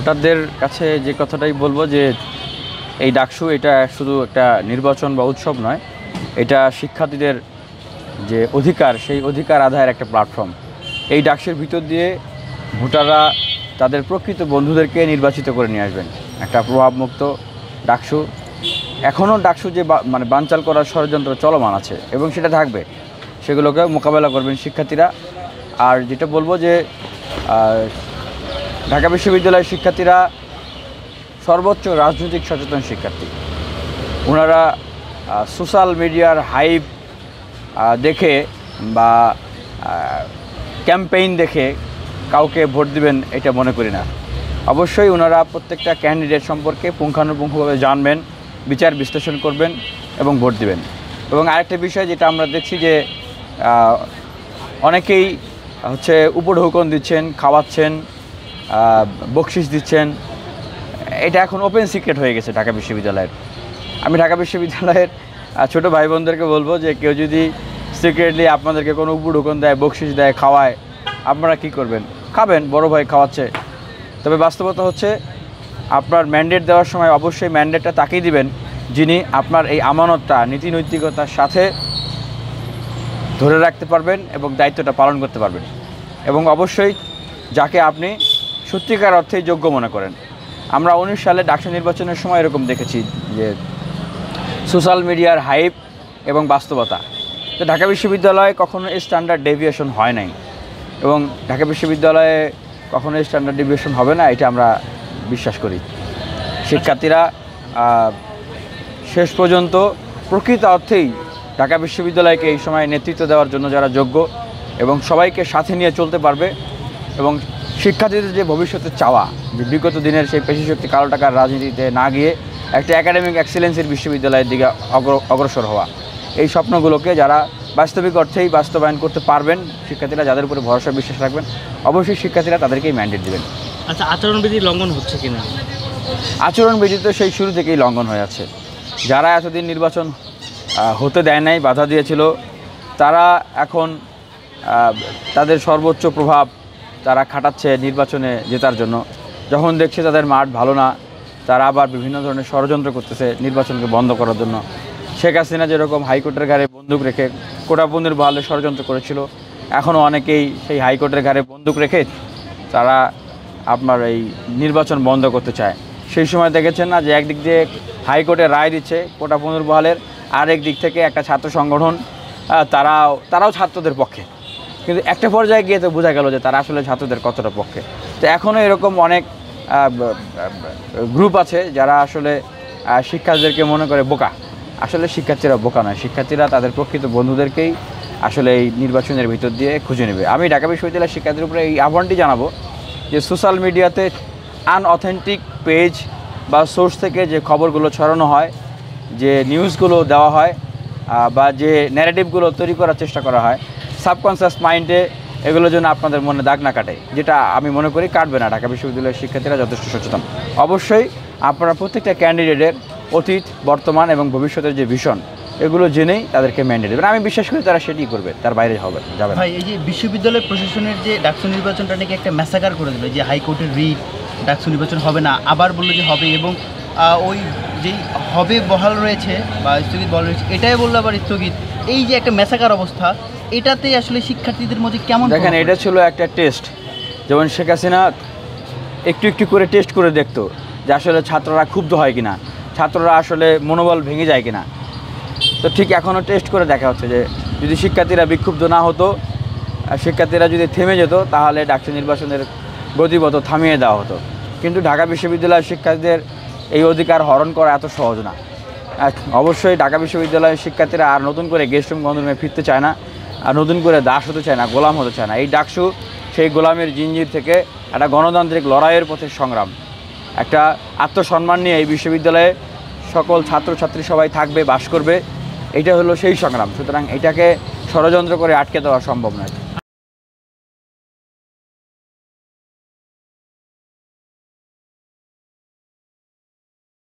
ভোটারদের কাছে যে কথাটাই বলবো যে এই ডাকসু এটা শুধু একটা নির্বাচন বা উৎসব নয়, এটা শিক্ষার্থীদের যে অধিকার সেই অধিকার আদায়ের একটা প্ল্যাটফর্ম। এই ডাকসুর ভিতর দিয়ে ভোটাররা তাদের প্রকৃত বন্ধুদেরকে নির্বাচিত করে নিয়ে আসবেন। একটা প্রভাবমুক্ত ডাকসু, এখনও ডাকসু যে মানে বানচাল করার ষড়যন্ত্র চলমান আছে এবং সেটা থাকবে, সেগুলোকে মোকাবেলা করবেন শিক্ষার্থীরা। আর যেটা বলবো যে ঢাকা বিশ্ববিদ্যালয়ের শিক্ষার্থীরা সর্বোচ্চ রাজনৈতিক সচেতন শিক্ষার্থী। ওনারা সোশ্যাল মিডিয়ার হাইপ দেখে বা ক্যাম্পেইন দেখে কাউকে ভোট দিবেন এটা মনে করি না। অবশ্যই ওনারা প্রত্যেকটা ক্যান্ডিডেট সম্পর্কে পুঙ্খানুপুঙ্খভাবে জানবেন, বিচার বিশ্লেষণ করবেন এবং ভোট দিবেন। এবং আরেকটা বিষয় যেটা আমরা দেখছি যে অনেকেই হচ্ছে উপঢৌকন দিচ্ছেন, খাওয়াচ্ছেন, বকশিস দিচ্ছেন। এটা এখন ওপেন সিক্রেট হয়ে গেছে ঢাকা বিশ্ববিদ্যালয়ের। আমি ঢাকা বিশ্ববিদ্যালয়ের ছোটো ভাই বোনদেরকে বলবো যে কেউ যদি সিক্রেটলি আপনাদেরকে কোনো উপঢৌকন দেয়, বকশিস দেয়, খাওয়ায়, আপনারা কি করবেন? খাবেন, বড় ভাই খাওয়াচ্ছে। তবে বাস্তবতা হচ্ছে আপনার ম্যান্ডেট দেওয়ার সময় অবশ্যই ম্যান্ডেটটা তাকেই দিবেন যিনি আপনার এই আমানতটা নীতি নৈতিকতার সাথে ধরে রাখতে পারবেন এবং দায়িত্বটা পালন করতে পারবেন। এবং অবশ্যই যাকে আপনি সত্যিকার অর্থেই যোগ্য মনে করেন। আমরা 19 সালে ডাকসু নির্বাচনের সময় এরকম দেখেছি যে সোশ্যাল মিডিয়ার হাইপ এবং বাস্তবতা। তো ঢাকা বিশ্ববিদ্যালয়ে কখনো এই স্ট্যান্ডার্ড ডেভিয়েশন হয় নাই এবং ঢাকা বিশ্ববিদ্যালয়ে কখনো এই স্ট্যান্ডার্ড ডেভিয়েশন হবে না, এটা আমরা বিশ্বাস করি। শিক্ষার্থীরা শেষ পর্যন্ত প্রকৃত অর্থেই ঢাকা বিশ্ববিদ্যালয়কে এই সময় নেতৃত্ব দেওয়ার জন্য যারা যোগ্য এবং সবাইকে সাথে নিয়ে চলতে পারবে এবং শিক্ষার্থীদের যে ভবিষ্যতের চাওয়া, যে বিগত দিনের সেই পেশিশক্তি কালো টাকার রাজনীতিতে না গিয়ে একটা একাডেমিক এক্সেলেন্সের বিশ্ববিদ্যালয়ের দিকে অগ্রসর হওয়া, এই স্বপ্নগুলোকে যারা বাস্তবিক অর্থেই বাস্তবায়ন করতে পারবেন, শিক্ষার্থীরা যাদের উপরে ভরসা বিশ্বাস রাখবেন, অবশ্যই শিক্ষার্থীরা তাদেরকেই ম্যান্ডেট দেবেন। আচ্ছা, আচরণবিধি লঙ্ঘন হচ্ছে কিনা? আচরণবিধি তো সেই শুরু থেকেই লঙ্ঘন হয়ে আছে। যারা এতদিন নির্বাচন হতে দেয় নাই, বাধা দিয়েছিল, তারা এখন তাদের সর্বোচ্চ প্রভাব তারা খাটাচ্ছে নির্বাচনে জেতার জন্য। যখন দেখছে তাদের মাঠ ভালো না, তারা আবার বিভিন্ন ধরনের ষড়যন্ত্র করতেছে নির্বাচনকে বন্ধ করার জন্য। শেখ হাসিনা যেরকম হাইকোর্টের ঘাড়ে বন্দুক রেখে কোটাবন্দির বহালে ষড়যন্ত্র করেছিল, এখনও অনেকেই সেই হাইকোর্টের ঘাড়ে বন্দুক রেখে তারা আপনার এই নির্বাচন বন্ধ করতে চায়। সেই সময় দেখেছেন না যে একদিক দিয়ে হাইকোর্টে রায় দিচ্ছে কোটাবন্দির বহালের, আরেক দিক থেকে একটা ছাত্র সংগঠন তারাও ছাত্রদের পক্ষে, কিন্তু একটা পর্যায়ে গিয়ে তো বোঝা গেল যে তারা আসলে ছাত্রদের কতটা পক্ষে। তো এখনও এরকম অনেক গ্রুপ আছে যারা আসলে শিক্ষার্থীদেরকে মনে করে বোকা। আসলে শিক্ষার্থীরা বোকা নয়, শিক্ষার্থীরা তাদের প্রকৃত বন্ধুদেরকেই আসলে এই নির্বাচনের ভিতর দিয়ে খুঁজে নেবে। আমি ঢাকা বিশ্ববিদ্যালয়ের শিক্ষার্থীর উপরে এই আহ্বানটি জানাবো যে সোশ্যাল মিডিয়াতে আনঅথেন্টিক পেজ বা সোর্স থেকে যে খবরগুলো ছড়ানো হয়, যে নিউজগুলো দেওয়া হয় বা যে ন্যারেটিভগুলো তৈরি করার চেষ্টা করা হয়, সাবকনসিয়াস মাইন্ডে এগুলোর জন্য আপনাদের মনে দাগ না কাটে, যেটা আমি মনে করি কাটবে না। ঢাকা বিশ্ববিদ্যালয়ের শিক্ষার্থীরা যথেষ্ট সচেতন। অবশ্যই আপনারা প্রত্যেকটা ক্যান্ডিডেটের অতীত, বর্তমান এবং ভবিষ্যতের যে ভিশন, এগুলো জেনেই তাদেরকে ম্যান্ডেট দেবেন। আমি বিশ্বাস করি তারা সেটাই করবে, তার বাইরে যাবে। ভাই, এই যে বিশ্ববিদ্যালয় প্রশাসনের যে ডাকসু নির্বাচনটা নাকি একটা ম্যাসাকার করে দেবে, যে হাইকোর্টের রিট ডাকসু নির্বাচন হবে না, আবার বললো যে হবে, এবং ওই যেই হবে বহাল রয়েছে বা স্থগিত বহাল রয়েছে, এটাই বললো আবার স্থগিত। এই যে একটা ম্যাসাকার অবস্থা, এটাতে আসলে শিক্ষার্থীদের মধ্যে কেমন? দেখেন, এটা ছিল একটা টেস্ট। যেমন শেখ হাসিনা একটু একটু করে টেস্ট করে দেখতো যে আসলে ছাত্ররা ক্ষুব্ধ হয় কিনা, ছাত্ররা আসলে মনোবল ভেঙে যায় কিনা। তো ঠিক এখনও টেস্ট করে দেখা হচ্ছে যে যদি শিক্ষার্থীরা বিক্ষুব্ধ না হতো, শিক্ষার্থীরা যদি থেমে যেত, তাহলে ডাকসু নির্বাচনের গতিপথ থামিয়ে দেওয়া হতো। কিন্তু ঢাকা বিশ্ববিদ্যালয়ের শিক্ষার্থীদের এই অধিকার হরণ করা এত সহজ না। অবশ্যই ঢাকা বিশ্ববিদ্যালয়ের শিক্ষার্থীরা আর নতুন করে গেস্ট রুম গণরুমে ফিরতে চায় না, আর নতুন করে দাস হতে চায় না, গোলাম হতে চায় না। এই ডাকসু সেই গোলামের জিঞ্জির থেকে একটা গণতান্ত্রিক লড়াইয়ের পথে সংগ্রাম, একটা আত্মসম্মান নিয়ে এই বিশ্ববিদ্যালয়ে সকল ছাত্রছাত্রী সবাই থাকবে, বাস করবে, এটা হলো সেই সংগ্রাম। সুতরাং এটাকে ষড়যন্ত্র করে আটকে দেওয়া সম্ভব নয়।